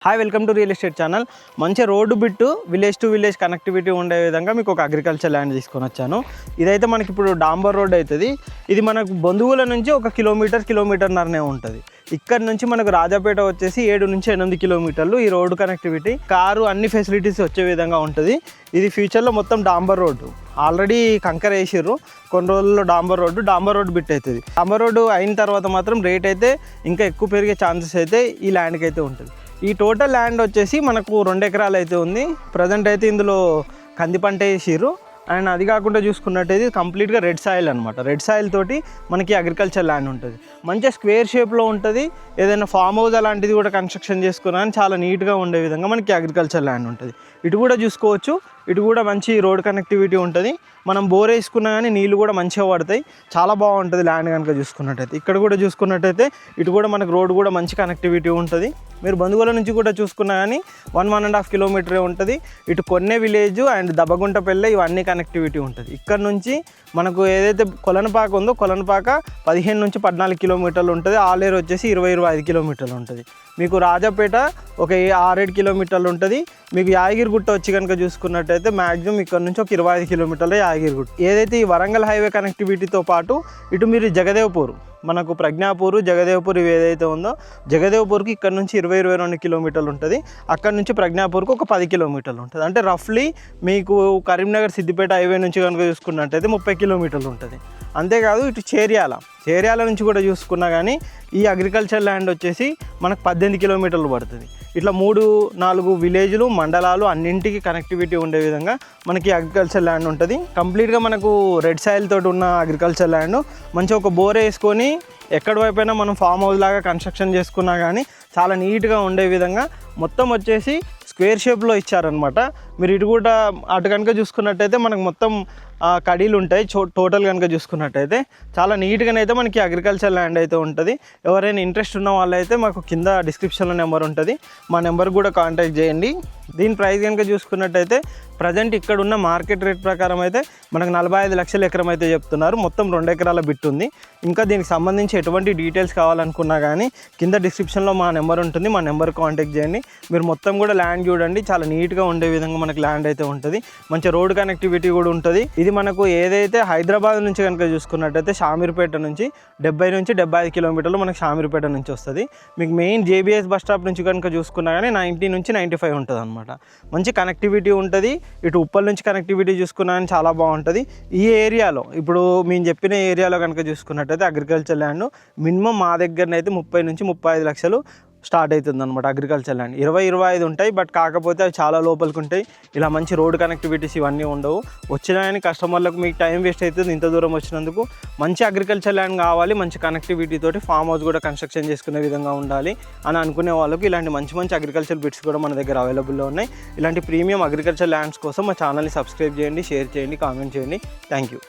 Hi welcome to real estate channel. మంచి road బిట్టు village to village connectivity ఉండే విధంగా మీకు ఒక అగ్రికల్చర్ ల్యాండ్ తీసుకొని వచ్చాను. ఇదైతే మనకి ఇప్పుడు డాంబర్ రోడ్ అవుతుంది. ఇది మనకు బంధువుల నుంచి ఒక కిలోమీటర్న్నరనే ఉంటుంది. ఇక్కడ నుంచి మనకు రాజాపేట వచ్చేసి 7 నుంచి 8 కిలోమీటర్లు ఈ రోడ్డు కనెక్టివిటీ, కారు అన్ని ఫెసిలిటీస్ వచ్చే విధంగా ఉంటుంది. ఇది ఫ్యూచర్లో మొత్తం డాంబర్ రోడ్డు, ఆల్రెడీ కంకర వేసిర్రు. కొన్ని రోజుల్లో డాంబర్ రోడ్డు బిట్ అవుతుంది. డాంబర్ రోడ్డు అయిన తర్వాత మాత్రం రేట్ అయితే ఇంకా ఎక్కువ పెరిగే ఛాన్సెస్ అయితే ఈ ల్యాండ్కి అయితే ఉంటుంది. ఈ టోటల్ ల్యాండ్ వచ్చేసి మనకు 2 ఎకరాలు అయితే ఉంది. ప్రజెంట్ అయితే ఇందులో కంది పంట వేసిర్రు. అండ్ అది కాకుండా చూసుకున్నట్టయితే కంప్లీట్గా రెడ్ సాయిల్ అనమాట. రెడ్ సాయిల్ తోటి మనకి అగ్రికల్చర్ ల్యాండ్ ఉంటుంది. మంచిగా స్క్వేర్ షేప్లో ఉంటుంది. ఏదైనా ఫామ్ హౌస్ అలాంటిది కూడా కన్స్ట్రక్షన్ చేసుకున్నా చాలా నీట్గా ఉండే విధంగా మనకి అగ్రికల్చర్ ల్యాండ్ ఉంటుంది. ఇటు కూడా చూసుకోవచ్చు. ఇటు కూడా మంచి రోడ్ కనెక్టివిటీ ఉంటుంది. మనం బోర్ వేసుకున్నా కానీ నీళ్ళు కూడా మంచిగా పడతాయి. చాలా బాగుంటుంది ల్యాండ్ కనుక చూసుకున్నట్టయితే. ఇక్కడ కూడా చూసుకున్నట్టయితే ఇటు కూడా మనకు రోడ్ కూడా మంచి కనెక్టివిటీ ఉంటుంది. మీరు బంధువుల నుంచి కూడా చూసుకున్నా కానీ 1.5 కిలోమీటరే ఉంటుంది. ఇటు కొన్నే విలేజ్ అండ్ దబ్బగుంటపల్లె ఇవన్నీ కనెక్టివిటీ ఉంటుంది. ఇక్కడ నుంచి మనకు ఏదైతే కొలనపాక ఉందో కొలనపాక 15 నుంచి 14 కిలోమీటర్లు ఉంటుంది. ఆలేరు వచ్చేసి 20-25 కిలోమీటర్లు ఉంటుంది. మీకు రాజాపేట ఒక 6-7 కిలోమీటర్లు ఉంటుంది. మీకు యాదగిరిగుట్ట వచ్చి కనుక చూసుకున్నట్టయితే మ్యాక్సిమం ఇక్కడ నుంచి ఒక 25 కిలోమీటర్ల యాదగిరిగుట్ట. ఏదైతే ఈ వరంగల్ హైవే కనెక్టివిటీతో పాటు ఇటు మీరు జగదేవ్పూర్, మనకు ప్రజ్ఞాపూర్, జగదేవ్పూర్ ఇవి ఏదైతే ఉందో జగదేవ్పూర్కి ఇక్కడ నుంచి 20-22 కిలోమీటర్లు ఉంటుంది. అక్కడ నుంచి ప్రజ్ఞాపూర్కి ఒక 10 కిలోమీటర్లు ఉంటుంది. అంటే రఫ్లీ మీకు కరీంనగర్ సిద్దిపేట హైవే నుంచి కనుక చూసుకున్నట్టయితే 30 కిలోమీటర్లు ఉంటుంది. అంతేకాదు ఇటు చేర్యాల నుంచి కూడా చూసుకున్నా కానీ ఈ అగ్రికల్చర్ ల్యాండ్ వచ్చేసి మనకు 18 కిలోమీటర్లు పడుతుంది. ఇట్లా 3-4 విలేజ్లు, మండలాలు అన్నింటికి కనెక్టివిటీ ఉండే విధంగా మనకి అగ్రికల్చర్ ల్యాండ్ ఉంటుంది. కంప్లీట్గా మనకు రెడ్ సాయిల్ తోటి ఉన్న అగ్రికల్చర్ ల్యాండ్. మంచిగా ఒక బోర్ వేసుకొని ఎక్కడి వైపైనా మనం ఫామ్ హౌస్ లాగా కన్స్ట్రక్షన్ చేసుకున్నా కానీ చాలా నీట్గా ఉండే విధంగా మొత్తం వచ్చేసి స్క్వేర్ షేప్లో ఇచ్చారనమాట. మీరు ఇటు కూడా అటు కనుక చూసుకున్నట్టయితే మనకు మొత్తం కడీలు ఉంటాయి. టోటల్ కనుక చూసుకున్నట్టయితే చాలా నీట్గానైతే మనకి అగ్రికల్చర్ ల్యాండ్ అయితే ఉంటుంది. ఎవరైనా ఇంట్రెస్ట్ ఉన్న వాళ్ళైతే మాకు కింద డిస్క్రిప్షన్లో నెంబర్ ఉంటుంది, మా నెంబర్ కూడా కాంటాక్ట్ చేయండి. దీని ప్రైస్ కనుక చూసుకున్నట్టయితే ప్రజెంట్ ఇక్కడ ఉన్న మార్కెట్ రేట్ ప్రకారం అయితే మనకు 45 లక్షల ఎకరం అయితే చెప్తున్నారు. మొత్తం 2 ఎకరాల బిట్ ఉంది. ఇంకా దీనికి సంబంధించి ఎటువంటి డీటెయిల్స్ కావాలనుకున్నా కానీ కింద డిస్క్రిప్షన్లో మా నెంబర్ ఉంటుంది, మా నెంబర్ కాంటాక్ట్ చేయండి. మీరు మొత్తం కూడా ల్యాండ్ చూడండి, చాలా నీట్గా ఉండే విధంగా మనకి ల్యాండ్ అయితే ఉంటుంది. మంచి రోడ్ కనెక్టివిటీ కూడా ఉంటుంది. ఇది మనకు ఏదైతే హైదరాబాద్ నుంచి కనుక చూసుకున్నట్టయితే షామీర్పేట నుంచి 70 నుంచి 75 కిలోమీటర్లు మనకు షామీర్పేట నుంచి వస్తుంది. మీకు మెయిన్ జేబీఎస్ బస్ స్టాప్ నుంచి కనుక చూసుకున్నా కానీ 90 నుంచి 95 ఉంటుంది అనమాట. మంచి కనెక్టివిటీ ఉంటుంది. ఇటు ఉప్పల్ నుంచి కనెక్టివిటీ చూసుకున్నా కానీ చాలా బాగుంటుంది. ఈ ఏరియాలో ఇప్పుడు మేము చెప్పిన ఏరియాలో కనుక చూసుకున్నట్టయితే అగ్రికల్చర్ ల్యాండ్ మినిమం మా దగ్గరనైతే 30 నుంచి 35 లక్షలు స్టార్ట్ అవుతుంది అనమాట. అగ్రికల్చర్ ల్యాండ్ 20-25 ఉంటాయి. బట్ కాకపోతే అవి చాలా లోపలికి ఉంటాయి. ఇలా మంచి రోడ్ కనెక్టివిటీస్ ఇవన్నీ ఉండవు. వచ్చినా కానీ కస్టమర్లకు మీకు టైం వేస్ట్ అవుతుంది. ఇంత దూరం వచ్చినందుకు మంచి అగ్రికల్చర్ ల్యాండ్ కావాలి, మంచి కనెక్టివిటీ తోటి ఫామ్ హౌస్ కూడా కన్స్ట్రక్షన్ చేసుకునే విధంగా ఉండాలి అని అనుకునే వాళ్ళకి ఇలాంటి మంచి అగ్రికల్చర్ బిట్స్ కూడా మన దగ్గర అవైలబుల్లో ఉన్నాయి. ఇలాంటి ప్రీమియం అగ్రికల్చర్ ల్యాండ్స్ కోసం మా ఛానల్ని సబ్స్క్రైబ్ చేయండి, షేర్ చేయండి, కామెంట్ చేయండి. Thank you.